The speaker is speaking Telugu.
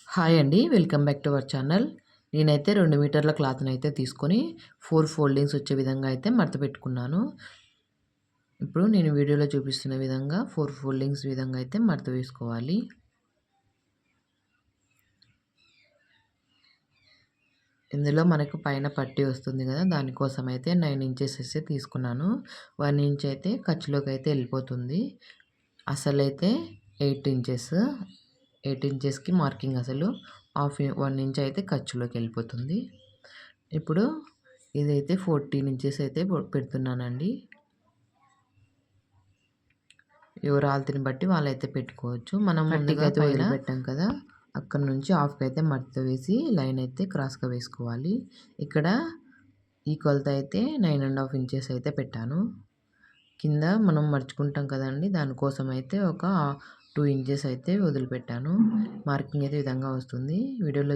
హాయ్ అండి. Welcome back to our channel. నేనైతే 2 మీటర్ల క్లాత్‌ని అయితే తీసుకొని 4 ఫోల్డింగ్స్ వచ్చే విధంగా అయితే మడత పెట్టుకున్నాను. ఇప్పుడు నేను వీడియోలో చూపిస్తున్న విధంగా 4 ఫోల్డింగ్స్ విధంగా అయితే మడత వేసుకోవాలి. ఇందులో మనకు పైన పట్టీ వస్తుంది కదా! దానికోసం అయితే 9 ఇంచెస్ అయితే తీసుకున్నాను. 1 ఇంచ్ అయితే ఖర్చులోకి అయితే వెళ్ళిపోతుంది. అసలైతే 8 ఇంచెస్. 8 ఇంచెస్‌కి మార్కింగ్ అసలు 1 ఇంచ్ అయితే ఖర్చులోకి వెళ్ళిపోతుంది. ఇప్పుడు ఇదైతే 14 ఇంచెస్ అయితే పెడుతున్నానండి. ఎవరి ఆల్తిని బట్టి వాళ్ళైతే పెట్టుకోవచ్చు. మనం ముందుగా అయితే వదిలిపెట్టాం కదా! అక్కడి నుంచి హాఫ్‌కి అయితే మడత వేసి లైన్ అయితే క్రాస్‌గా వేసుకోవాలి. ఇక్కడ ఈ కొలత అయితే 9½ ఇంచెస్ అయితే పెట్టాను. కింద మనం మడుచుకుంటాం కదండీ! దానికోసం అయితే ఒక 2 ఇంచెస్ అయితే వదిలిపెట్టాను. మార్కింగ్ అయితే ఈ విధంగా వస్తుంది. వీడియోలో